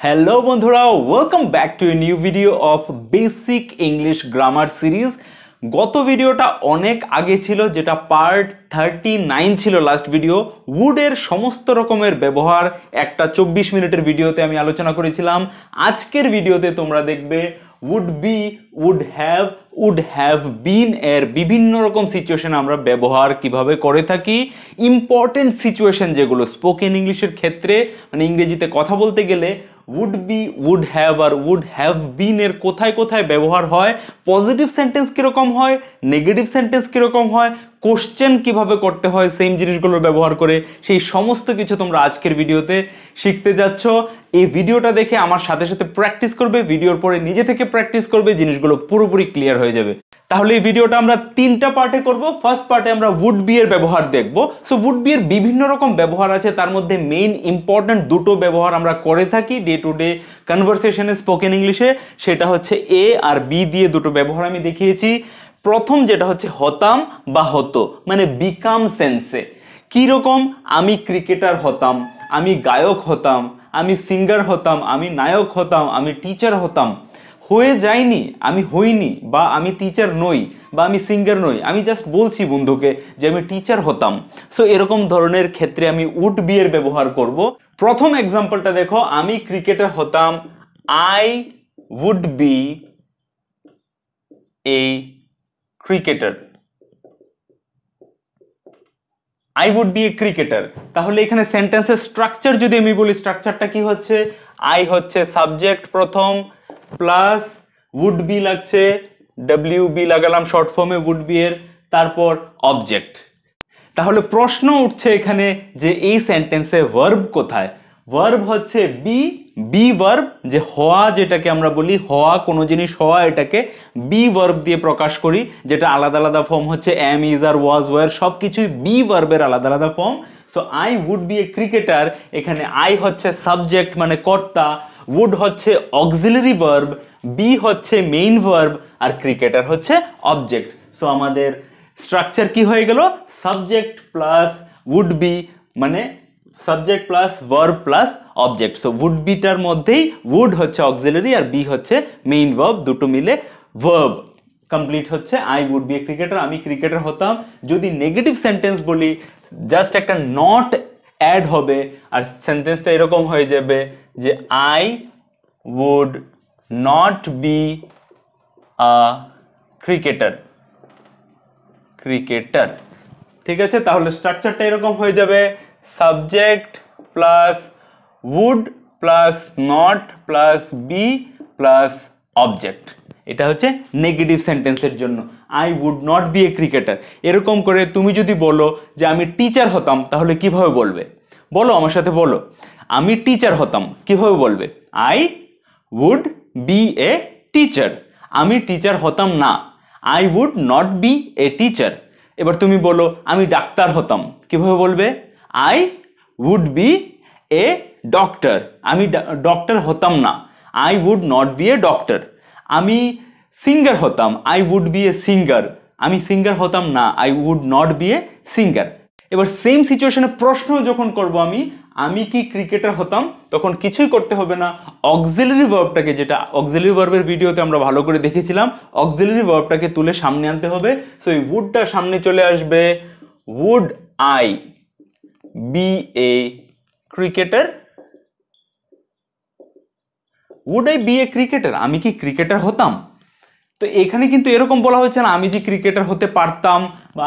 Hello বন্ধুরা, welcome back to a new video of basic English grammar series. গত ভিডিওটা অনেক আগে ছিল, যেটা পার্ট 39 ছিল লাস্ট ভিডিও। উডের সমস্ত রকমের ব্যবহার একটা 24 মিনিটের ভিডিওতে আমি আলোচনা করেছিলাম। আজকের ভিডিওতে তোমরা দেখবে would be, would have been এর বিভিন্ন রকম সিচুয়েশন আমরা ব্যবহার কিভাবে করে থাকি। ইম্পর্টেন্ট সিচুয়েশন যেগুলো স্পোকেন ইংলিশের ক্ষেত্রে, মানে ইংরেজিতে কথা বলতে গেলে উড বি, উড হ্যাভ আর উড হ্যাভ বিন এর কোথায় কোথায় ব্যবহার হয়, পজিটিভ সেন্টেন্স কীরকম হয়, নেগেটিভ সেন্টেন্স কীরকম হয়, কোশ্চেন কিভাবে করতে হয় সেম জিনিসগুলো ব্যবহার করে, সেই সমস্ত কিছু তোমরা আজকের ভিডিওতে শিখতে যাচ্ছ। এই ভিডিওটা দেখে আমার সাথে সাথে প্র্যাকটিস করবে, ভিডিওর পরে নিজে থেকে প্র্যাকটিস করবে, জিনিসগুলো পুরোপুরি ক্লিয়ার হয়ে যাবে। তাহলে এই ভিডিওটা আমরা তিনটা পার্টে করব। ফার্স্ট পার্টে আমরা উড বি এর ব্যবহার দেখব। সো উড বি এর বিভিন্ন রকম ব্যবহার আছে, তার মধ্যে মেইন ইম্পর্টেন্ট দুটো ব্যবহার আমরা করে থাকি ডে টু ডে কনভারসেশনে স্পোকেন ইংলিশে। সেটা হচ্ছে এ আর বি দিয়ে দুটো ব্যবহার আমি দেখিয়েছি। প্রথম যেটা হচ্ছে হতাম বা হতো, মানে বিকাম সেন্সে। কীরকম? আমি ক্রিকেটার হতাম, আমি গায়ক হতাম, আমি সিঙ্গার হতাম, আমি নায়ক হতাম, আমি টিচার হতাম। হয়ে যায়নি, আমি হইনি, বা আমি টিচার নই, বা আমি সিঙ্গার নই, আমি জাস্ট বলছি বন্ধুকে যে আমি টিচার হতাম। সো এরকম ধরনের ক্ষেত্রে আমি উড বি এর ব্যবহার করব। প্রথম এক্সাম্পলটা দেখো, আমি ক্রিকেটার হতাম, I would be a cricketer. I would be a cricketer. তাহলে এখানে সেন্টেন্সের স্ট্রাকচার যদি আমি বলি, স্ট্রাকচারটা কি হচ্ছে? আই হচ্ছে সাবজেক্ট প্রথম, প্লাস উড বি লাগছে, ডাব্লিউ বি লাগালাম শর্ট ফর্মে উড বি এর, তারপর অবজেক্ট। তাহলে প্রশ্ন উঠছে এখানে যে এই সেন্টেন্সে ভার্ব কোথায়? ভার্ব হচ্ছে বি, বি ভার্ব, যে হওয়া, যেটাকে আমরা বলি হওয়া, কোনো জিনিস হওয়া, এটাকে বি ভার্ব দিয়ে প্রকাশ করি, যেটা আলাদা আলাদা ফর্ম হচ্ছে am, is are was, were, সব কিছুই বি ভার্বের আলাদা আলাদা form. So I would be a cricketer, এখানে আই হচ্ছে সাবজেক্ট মানে কর্তা, উড হচ্ছে অক্সিলারি ভার্ব, বি হচ্ছে মেইন ভার্ব, আর ক্রিকেটার হচ্ছে অবজেক্ট। সো আমাদের স্ট্রাকচার কি হয়ে গেল? সাবজেক্ট প্লাস উড বি, মানে subject plus verb plus object. So would বিটার মধ্যেই উড হচ্ছে অক্সিলারি আর বি হচ্ছে মেইন ভার্ব, দুটো মিলে ভার্ব কমপ্লিট হচ্ছে I would be a cricketer, আমি ক্রিকেটার হতাম। যদি নেগেটিভ সেন্টেন্স বলি, জাস্ট একটা নট অ্যাড হবে আর সেন্টেন্সটা এরকম হয়ে যাবে যে I would not be a cricketer. Cricketer, ঠিক আছে? তাহলে স্ট্রাকচারটা এরকম হয়ে যাবে, subject plus would plus not plus be plus object. এটা হচ্ছে নেগেটিভ সেন্টেন্সের জন্য, I would not be a cricketer. এরকম করে তুমি যদি বলো যে আমি টিচার হতাম, তাহলে কিভাবে বলবে? বলো, আমার সাথে বলো, আমি টিচার হতাম, কিভাবে বলবে? I would be a teacher. আমি টিচার হতাম না, I would not be a teacher. এবার তুমি বলো আমি ডাক্তার হতাম, কিভাবে বলবে? I would be a doctor. আমি ডক্টর হতাম না, I would not be a doctor. আমি সিঙ্গার হতাম, I would be a singer. আমি সিঙ্গার হতাম না, I would not be a singer. এবার সেম সিচুয়েশনে প্রশ্ন যখন করব আমি কি ক্রিকেটার হতাম, তখন কিছুই করতে হবে না, অক্সিলারি ভার্বটাকে, যেটা অক্সিলারি ভার্বের ভিডিওতে আমরা ভালো করে দেখেছিলাম, অক্সিলারি ভার্বটাকে তুলে সামনে আনতে হবে। সো এই উডটা সামনে চলে আসবে, would I be a cricketer. Would I be a cricketer, আমি কি ক্রিকেটার হতাম? তো এখানে কিন্তু এরকম বলা হচ্ছে না আমি যে ক্রিকেটার হতে পারতাম, বা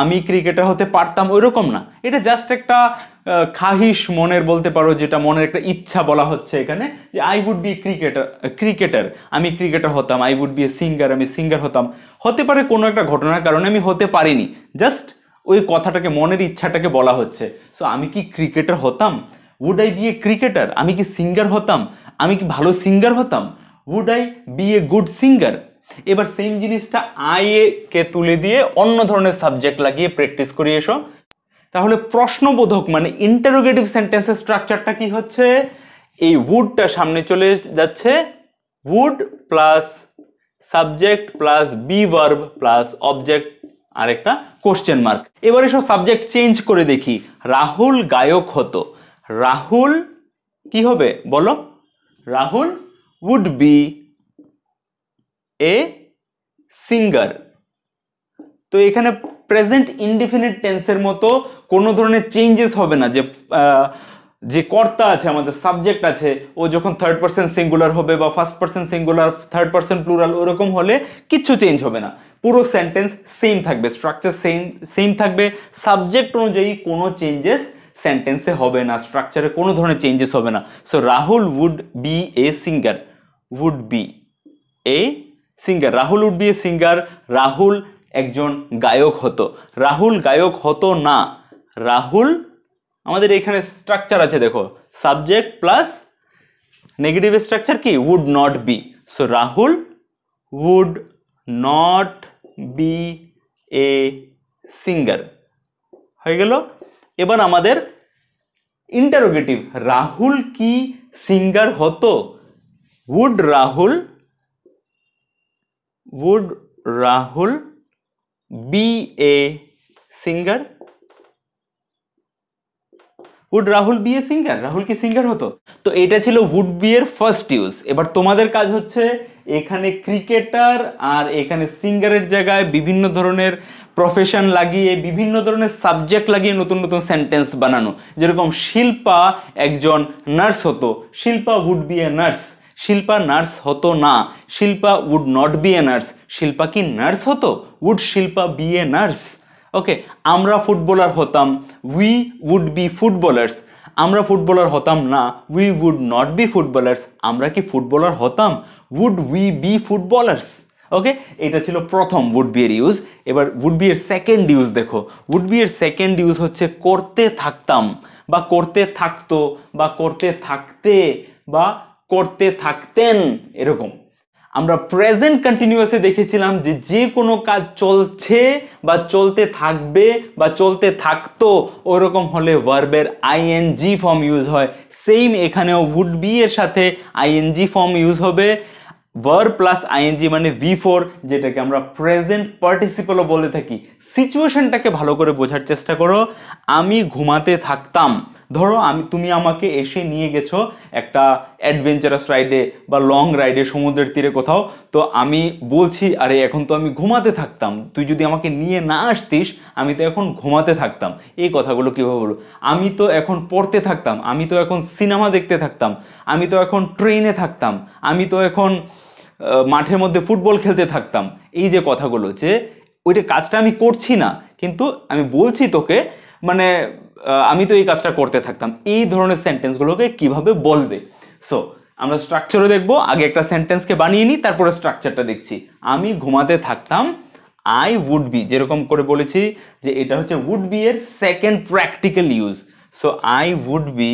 আমি ক্রিকেটার হতে পারতাম, ওইরকম না। এটা জাস্ট একটা খাহিশ মনের, বলতে পারো, যেটা মনের একটা ইচ্ছা বলা হচ্ছে এখানে, যে আই উড বি ক্রিকেটার, আমি ক্রিকেটার হতাম। I would be a singer, আমি সিঙ্গার হতাম। হতে পারে কোনো একটা ঘটনার কারণে আমি হতে পারিনি, জাস্ট ওই কথাটাকে, মনের ইচ্ছাটাকে বলা হচ্ছে। সো আমি কি ক্রিকেটার হতাম? Would I be a cricketer. আমি কি সিঙ্গার হতাম? আমি কি ভালো সিঙ্গার হতাম? Would I be a good singer. এবার সেম জিনিসটা আই এ কে তুলে দিয়ে অন্য ধরনের সাবজেক্ট লাগিয়ে প্র্যাকটিস করি এসো। তাহলে প্রশ্নবোধক মানে ইন্টারোগেটিভ সেন্টেন্সের স্ট্রাকচারটা কি হচ্ছে? এই উডটা সামনে চলে যাচ্ছে, would plus subject plus be verb plus object আর একটা কোশ্চেন মার্ক। এবার এসব সাবজেক্ট চেঞ্জ করে দেখি। রাহুল গায়ক হতো, রাহুল কি হবে বলো? Rahul would be a singer. তো এখানে প্রেজেন্ট ইনডিফিনিট টেন্সের মতো কোনো ধরনের চেঞ্জেস হবে না, যে কর্তা আছে আমাদের সাবজেক্ট আছে ও যখন থার্ড পারসন সিঙ্গুলার হবে বা first person singular third person plural ওরকম হলে কিচ্ছু চেঞ্জ হবে না, পুরো সেন্টেন্স সেম থাকবে, স্ট্রাকচার সেম থাকবে, সাবজেক্ট অনুযায়ী কোনো চেঞ্জেস সেন্টেন্সে হবে না, স্ট্রাকচারে কোনো ধরনের চেঞ্জেস হবে না। So Rahul would be a singer, would be a singer, Rahul would be a singer, Rahul একজন গায়ক হতো, রাহুল গায়ক হতো না, রাহুল আমাদের এখানে স্ট্রাকচার আছে দেখো, সাবজেক্ট প্লাস নেগেটিভ স্ট্রাকচার কি would not be, so Rahul would not be a singer হয়ে গেল। এবার আমাদের ইন্টারোগেটিভ, রাহুল কি সিঙ্গার হতো, would Rahul be a singer, would Rahul be a singer, Rahul কি সিঙ্গার হতো। তো এটা ছিল উড বি এর ফার্স্ট ইউজ। এবার তোমাদের কাজ হচ্ছে এখানে ক্রিকেটার আর এখানে সিঙ্গারের জায়গায় বিভিন্ন ধরনের প্রফেশন লাগিয়ে বিভিন্ন ধরনের সাবজেক্ট লাগিয়ে নতুন নতুন সেন্টেন্স বানানো। যেরকম শিল্পা একজন নার্স হতো, Shilpa would be a nurse, Shilpa nurse হতো না, Shilpa would not be a nurse, Shilpa কি নার্স হতো, would Shilpa be a nurse. Okay, আমরা ফুটবলার হতাম, উই উড বি ফুটবলার্স, আমরা ফুটবলার হতাম না, we would not be footballers, আমরা কি ফুটবলার হতাম, would we be footballers. Okay, এটা ছিল প্রথম উড বি এর ইউজ। এবার উড বি এর সেকেন্ড ইউজ দেখো, উড বি এর সেকেন্ড ইউজ হচ্ছে করতে থাকতাম বা করতে থাকতো বা করতে থাকতে বা করতে থাকতেন এরকম। আমরা প্রেজেন্ট কন্টিনিউয়াসে দেখেছিলাম যে যে কোনো কাজ চলছে বা চলতে থাকবে বা চলতে থাকতো ওরকম হলে ভার্বের আইএনজি ফর্ম ইউজ হয়। সেম এখানেও উড বি এর সাথে আইএনজি ফর্ম ইউজ হবে, ভার্ব প্লাস আইএনজি মানে V4, যেটাকে আমরা প্রেজেন্ট পার্টিসিপলও বলে থাকি। সিচুয়েশনটাকে ভালো করে বোঝার চেষ্টা করো। আমি ঘুমাতে থাকতাম, ধরো তুমি আমাকে এসে নিয়ে গেছো একটা অ্যাডভেঞ্চারাস রাইডে বা লং রাইডে সমুদ্রের তীরে কোথাও, তো আমি বলছি আরে এখন তো আমি ঘুমাতে থাকতাম, তুই যদি আমাকে নিয়ে না আসতিস আমি তো এখন ঘুমাতে থাকতাম। এই কথাগুলো কীভাবে বলো, আমি তো এখন পড়তে থাকতাম, আমি তো এখন সিনেমা দেখতে থাকতাম, আমি তো এখন ট্রেনে থাকতাম, আমি তো এখন মাঠের মধ্যে ফুটবল খেলতে থাকতাম। এই যে কথাগুলো, যে ওইটা কাজটা আমি করছি না কিন্তু আমি বলছি তোকে, মানে আমি তো এই কাজটা করতে থাকতাম, এই ধরনের সেন্টেন্সগুলোকে কিভাবে বলবে। সো আমরা স্ট্রাকচারও দেখবো, আগে একটা সেন্টেন্সকে বানিয়ে নিই তারপরে স্ট্রাকচারটা দেখছি। আমি ঘুমাতে থাকতাম, আই উড বি, যেরকম করে বলেছি যে এটা হচ্ছে উড বি এর second practical use. So I would be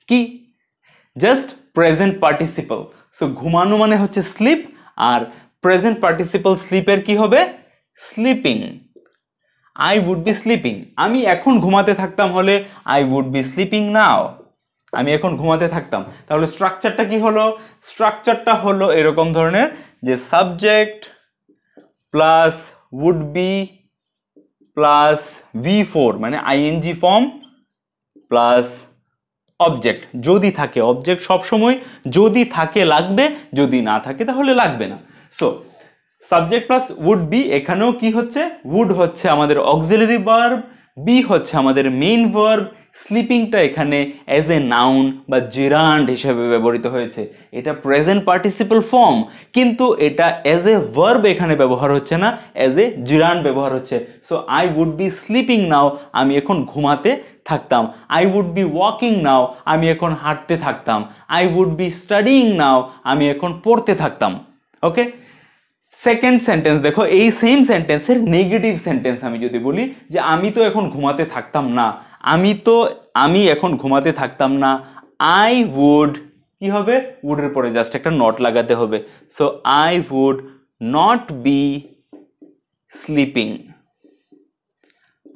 কি, জাস্ট প্রেজেন্ট পার্টিসিপল। সো ঘুমানো মানে হচ্ছে স্লিপ, আর প্রেজেন্ট পার্টিসিপল স্লিপের কি হবে, sleeping. I would be sleeping, আমি এখন ঘুমাতে থাকতাম হলে I would be sleeping now, আমি এখন ঘুমাতে থাকতাম। তাহলে স্ট্রাকচারটা কি হলো, স্ট্রাকচারটা হলো এরকম ধরনের যে subject plus would be plus V4 মানে আইএনজি ফর্ম প্লাস অবজেক্ট, যদি থাকে অবজেক্ট সবসময় যদি থাকে লাগবে, যদি না থাকে তাহলে লাগবে না। So subject plus would be, এখানেও কি হচ্ছে, উড হচ্ছে আমাদের অক্সিলারি ভার্ব, বি হচ্ছে আমাদের মেইন ভার্ব, স্লিপিংটা এখানে অ্যাজ এ নাউন বা জিরান্ড হিসেবে ব্যবহৃত হয়েছে। এটা প্রেজেন্ট পার্টিসিপল ফর্ম, কিন্তু এটা অ্যাজ এ ভার্ব এখানে ব্যবহার হচ্ছে না, অ্যাজ এ জিরান্ড ব্যবহার হচ্ছে। So I would be sleeping now, আমি এখন ঘুমাতে থাকতাম। I would be walking now, আমি এখন হাঁটতে থাকতাম। I would be studying now, আমি এখন পড়তে থাকতাম। ওকে, সেকেন্ড সেন্টেন্স দেখো, এই সেম সেন্টেন্সের নেগেটিভ সেন্টেন্স আমি যদি বলি যে আমি তো এখন ঘুমাতে থাকতাম না, আমি এখন ঘুমাতে থাকতাম না, আই উড কি হবে, উডের পরে জাস্ট একটা নট লাগাতে হবে। So I would not be sleeping,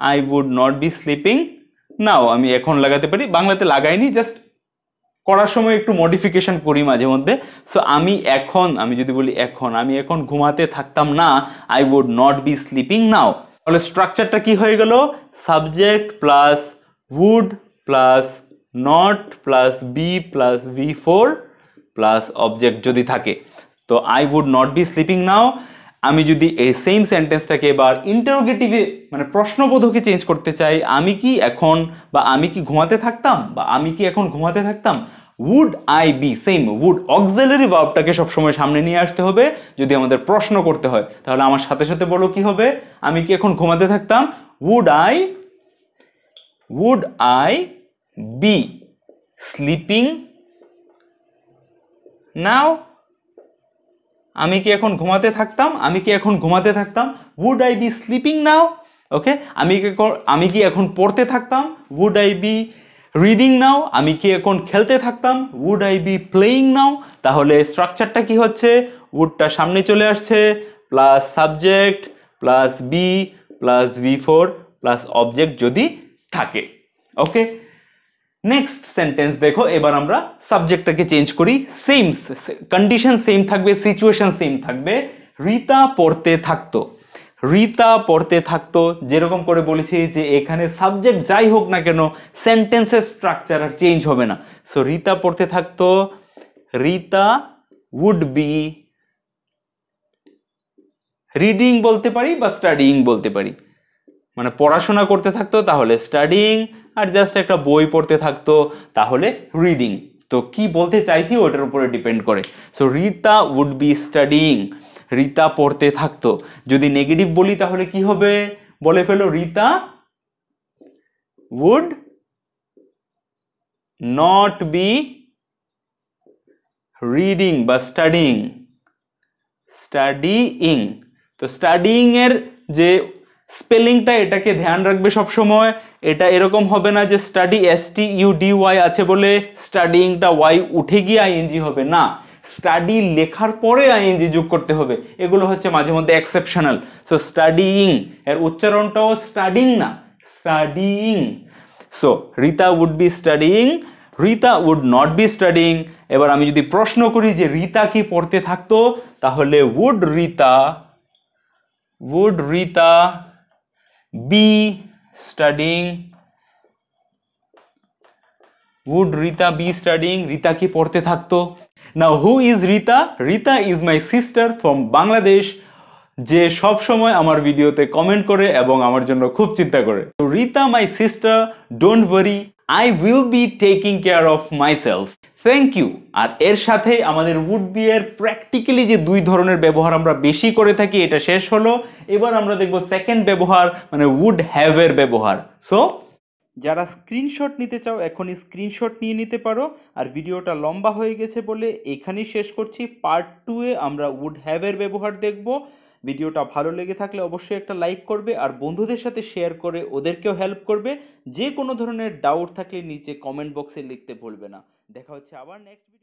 I would not be sleeping now, আমি এখন লাগাতে পারি, বাংলাতে লাগাইনি, জাস্ট করার সময় একটু মডিফিকেশন করি মাঝে মধ্যে। সো আমি যদি বলি এখন, আমি এখন ঘুমাতে থাকতাম না, I would not be sleeping now. তাহলে স্ট্রাকচারটা কি হয়ে গেল, subject plus would plus not plus be plus V4 plus object যদি থাকে। তো I would not be sleeping now, আমি যদি এই সেম সেন্টেন্সটাকে এবার ইন্টারোগেটিভে মানে প্রশ্নবোধকে চেঞ্জ করতে চাই, আমি কি এখন বা আমি কি ঘুমাতে থাকতাম বা আমি কি এখন ঘুমাতে থাকতাম, would I be, same would auxiliary ভার্বটাকে সবসময় সামনে নিয়ে আসতে হবে যদি আমাদের প্রশ্ন করতে হয়। তাহলে আমার সাথে সাথে বলো কি হবে, আমি কি এখন ঘুমাতে থাকতাম, would I be sleeping now? আমি কি এখন ঘুমাতে থাকতাম, আমি কি এখন ঘুমাতে থাকতাম, would I be sleeping now? ওকে, আমি কি এখন পড়তে থাকতাম, would I be reading now? আমি কি এখন খেলতে থাকতাম, would I be playing now? তাহলে স্ট্রাকচারটা কি হচ্ছে, woodটা সামনে চলে আসছে plus subject plus be plus V4 plus object যদি থাকে। ওকে, নেক্সট সেন্টেন্স দেখো, এবার আমরা সাবজেক্টটাকে চেঞ্জ করি, সেম কন্ডিশন সেম থাকবে, সিচুয়েশন সেম থাকবে। রিতা পড়তে থাকতো, রিতা পড়তে থাকতো, যেরকম করে বলেছি যে এখানে সাবজেক্ট যাই হোক না কেন সেন্টেন্সের স্ট্রাকচার আর চেঞ্জ হবে না। সো রিতা পড়তে থাকতো, রিতা উড বি রিডিং বলতে পারি বা স্টাডিং বলতে পারি, মানে পড়াশোনা করতে থাকতো তাহলে স্টাডিং, আর জাস্ট একটা বই পড়তে থাকতো তাহলে রিডিং। তো কি বলতে চাইছি ওটার উপরে ডিপেন্ড করে। So Rita would be studying, Rita পড়তে থাকতো। যদি নেগেটিভ বলি তাহলে কি হবে, বলে ফেলো, Rita would not be reading বা স্টাডিং, স্টাডিং। তো স্টাডিং এর যে স্পেলিংটা এটাকে ধ্যান রাখবে সব সময়, এটা এরকম হবে না যে স্টাডি STUDY আছে বলে স্টাডিংটা ওয়াই উঠে গিয়ে আইএনজি হবে না, স্টাডি লেখার পরে আইএনজি যোগ করতে হবে, এগুলো হচ্ছে মাঝে মধ্যে এক্সেপশনাল। সো স্টাডিং এর উচ্চারণটাও স্টাডিং না, studying. So Rita would be studying, Rita would not be studying. এবার আমি যদি প্রশ্ন করি যে রিতা কি পড়তে থাকতো, তাহলে would Rita be studying, would Rita be studying? রিতা কি পড়তে থাকতো? Now who is Rita? Rita is my sister from Bangladesh, যে সব সময় আমার ভিডিওতে কমেন্ট করে এবং আমার জন্য খুব চিন্তা করে। So Rita my sister, don't worry, I will be taking care of myself. Thank you. আর এর সাথে আমাদের উড বি এর প্র্যাকটিক্যালি যে দুই ধরনের ব্যবহার আমরা বেশি করে থাকি এটা শেষ হলো। এবার আমরা দেখব সেকেন্ড ব্যবহার, মানে উড হ্যাভ এর ব্যবহার। সো যারা স্ক্রিনশট নিতে চাও এখনই স্ক্রিনশট নিয়ে নিতে পারো। আর ভিডিওটা লম্বা হয়ে গেছে বলে এখানেই শেষ করছি। পার্ট 2 এ আমরা উড হ্যাভ এর ব্যবহার দেখব। ভিডিওটা ভালো লেগে থাকলে অবশ্যই একটা লাইক করবে আর বন্ধুদের সাথে শেয়ার করে ওদেরকেও হেল্প করবে। যে কোনো ধরনের ডাউট থাকলে নিচে কমেন্ট বক্সে লিখতে ভুলবে না। দেখা হচ্ছে আবার নেক্সট ভিডিও।